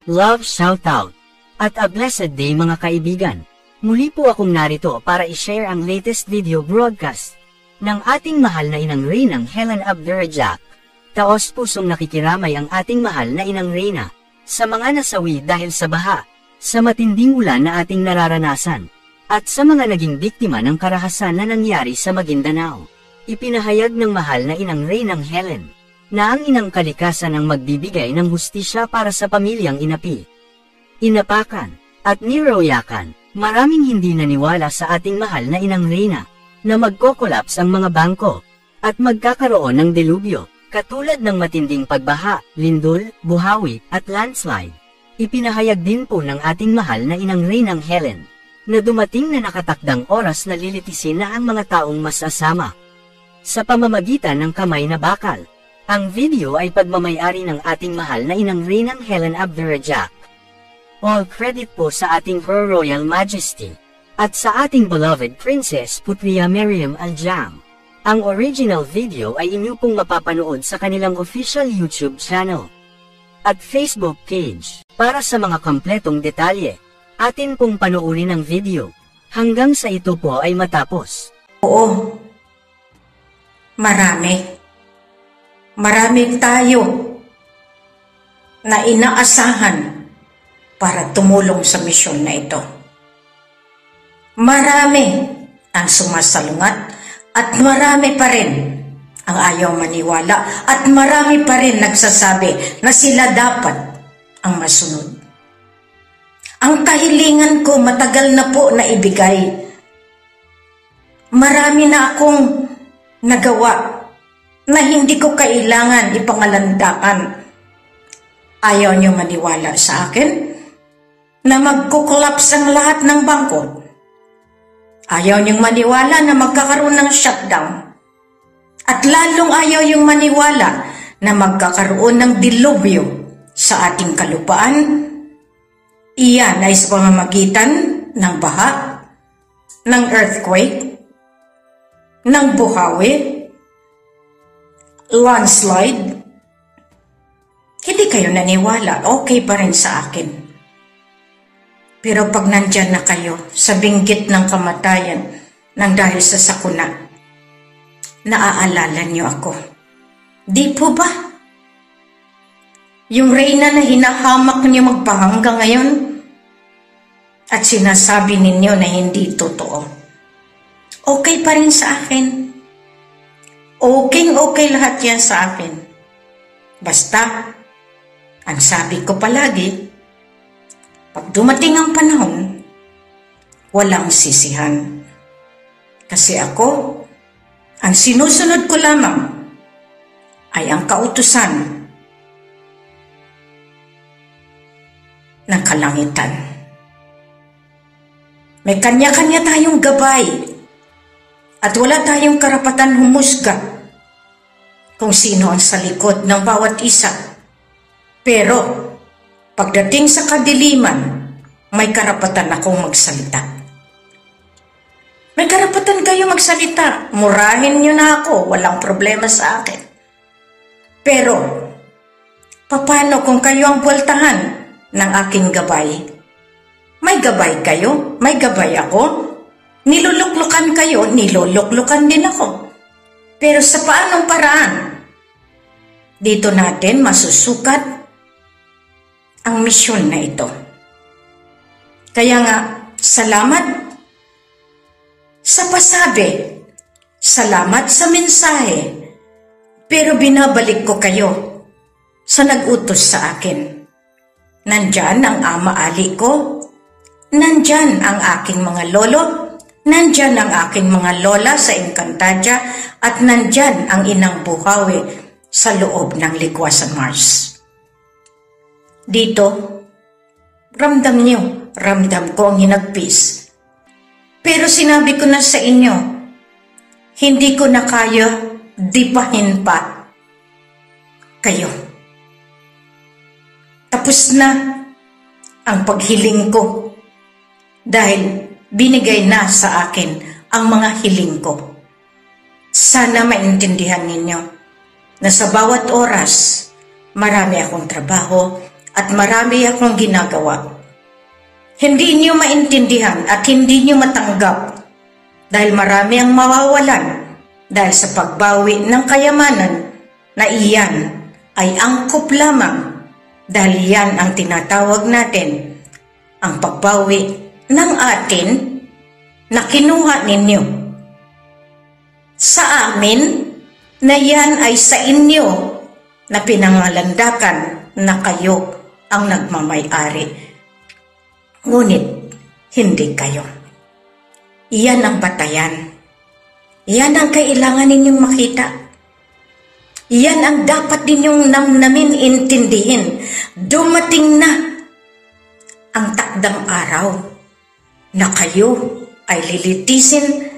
Love shoutout! At a blessed day mga kaibigan! Muli po akong narito para i-share ang latest video broadcast ng ating mahal na Inang Reynang Helen Abdurrahman. Taos pusong nakikiramay ang ating mahal na Inang Reyna sa mga nasawi dahil sa baha, sa matinding ulan na ating nararanasan, at sa mga naging biktima ng karahasan na nangyari sa Maguindanao. Ipinahayag ng mahal na Inang Reynang Helen na ang inang kalikasan ang magbibigay ng hustisya para sa pamilyang inapi, inapakan, at niroyakan. Maraming hindi naniwala sa ating mahal na Inang Reyna na magkokolaps ang mga bangko at magkakaroon ng delubyo, katulad ng matinding pagbaha, lindol, buhawi, at landslide. Ipinahayag din po ng ating mahal na Inang Reynang Helen na dumating na nakatakdang oras na lilitisin na ang mga taong masasama sa pamamagitan ng kamay na bakal. Ang video ay pagmamayari ng ating mahal na Inang Reynang Helen Abdurrahman. All credit po sa ating Her Royal Majesty at sa ating beloved Princess Putria Miriam Aljam. Ang original video ay inyo pong mapapanood sa kanilang official YouTube channel at Facebook page. Para sa mga kompletong detalye, atin pong panoorin ang video hanggang sa ito po ay matapos. Oo, Marami tayo na inaasahan para tumulong sa misyon na ito. Marami ang sumasalungat at marami pa rin ang ayaw maniwala at marami pa rin nagsasabi na sila dapat ang masunod. Ang kahilingan ko matagal na po na ibigay. Marami na akong nagawa na hindi ko kailangan ipangalandakan. Ayaw niyo maniwala sa akin na magkukolaps ang lahat ng bangko. Ayaw niyong maniwala na magkakaroon ng shutdown. At lalong ayaw niyong maniwala na magkakaroon ng dilubyo sa ating kalupaan. Iyan ay sa pamamagitan ng baha, ng earthquake, ng buhawi, landslide. Hindi kayo naniwala, okay pa rin sa akin. Pero pag nandyan na kayo sa binggit ng kamatayan nang dahil sa sakuna, naaalala niyo ako. Di po ba? Yung Reyna na hinahamak niyo magpahanggang ngayon at sinasabi ninyo na hindi totoo. Okay pa rin sa akin. Okay lahat yan sa akin. Basta, ang sabi ko palagi, pag dumating ang panahon, walang sisihan. Kasi ako, ang sinusunod ko lamang ay ang kautusan ng kalangitan. May kanya-kanya tayong gabay at wala tayong karapatan humusga kung sino ang sa likod ng bawat isa. Pero, pagdating sa kadiliman, may karapatan akong magsalita. May karapatan kayo magsalita. Murahin niyo na ako, walang problema sa akin. Pero, paano kung kayo ang buwaltahan ng aking gabay? May gabay kayo, may gabay ako. Niluluklukan kayo, niluluklukan din ako. Pero sa paanong paraan? Dito natin masusukat ang misyon na ito. Kaya nga, salamat sa pasabi, salamat sa mensahe, pero binabalik ko kayo sa nag-utos sa akin. Nandyan ang ama-ali ko, nandyan ang aking mga lolo, nandyan ang aking mga lola sa Encantadia, at nandyan ang inang buhawi sa loob ng Ligwasan Mars. Dito, ramdam niyo, ramdam ko ang hinagpis. Pero sinabi ko na sa inyo, hindi ko na kaya dipahin pa kayo. Tapos na ang paghiling ko dahil binigay na sa akin ang mga hiling ko. Sana maintindihan ninyo na sa bawat oras, marami akong trabaho at marami akong ginagawa. Hindi niyo maintindihan at hindi niyo matanggap dahil marami ang mawawalan dahil sa pagbawi ng kayamanan na iyan ay angkop lamang dahil yan ang tinatawag natin ang pagbawi ng atin na kinuha ninyo. Sa amin na yan ay sa inyo na pinangalandakan na kayo ang nagmamay-ari. Ngunit, hindi kayo. Iyan ang batayan. Iyan ang kailangan ninyong makita. Iyan ang dapat ninyong namnamin intindihin. Dumating na ang takdang araw na kayo ay lilitisin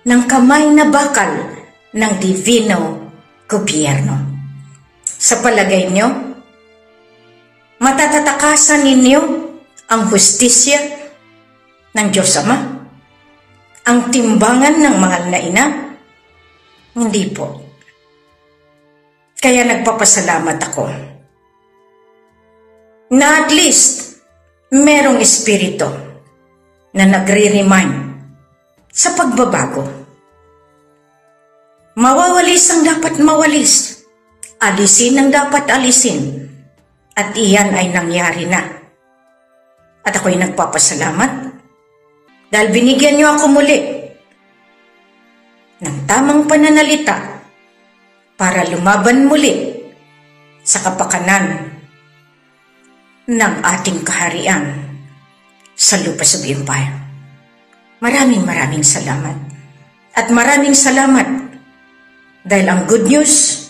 ng kamay na bakal ng divino gobyerno. Sa palagay nyo, matatatakasan ninyo ang hustisya ng Diyos Ama? Ang timbangan ng mahal na ina? Hindi po. Kaya nagpapasalamat ako na at least merong espiritu na nagre-remind sa pagbabago. Mawawalis ang dapat mawalis. Alisin ang dapat alisin. At iyan ay nangyari na. At ako'y nagpapasalamat dahil binigyan niyo ako muli ng tamang pananalita para lumaban muli sa kapakanan ng ating kaharian sa lupa sa Empire. Maraming salamat. At maraming salamat dahil ang good news,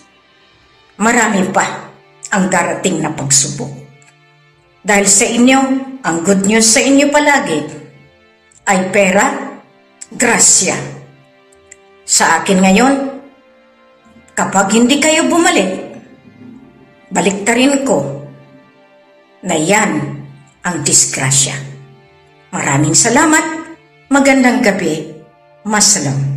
marami pa ang darating na pagsubok. Dahil sa inyo, ang good news sa inyo palagi ay pera, grasya. Sa akin ngayon, kapag hindi kayo bumalik, baliktarin ko na yan ang disgrasya. Maraming salamat, magandang gabi, masalam.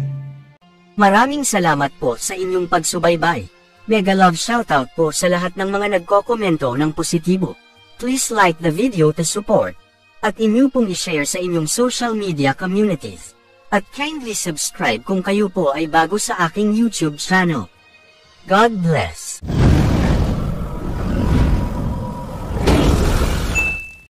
Maraming salamat po sa inyong pagsubaybay. Mega love shoutout po sa lahat ng mga nagkokomento ng positibo. Please like the video to support. At inyo pong i-share sa inyong social media communities. At kindly subscribe kung kayo po ay bago sa aking YouTube channel. God bless.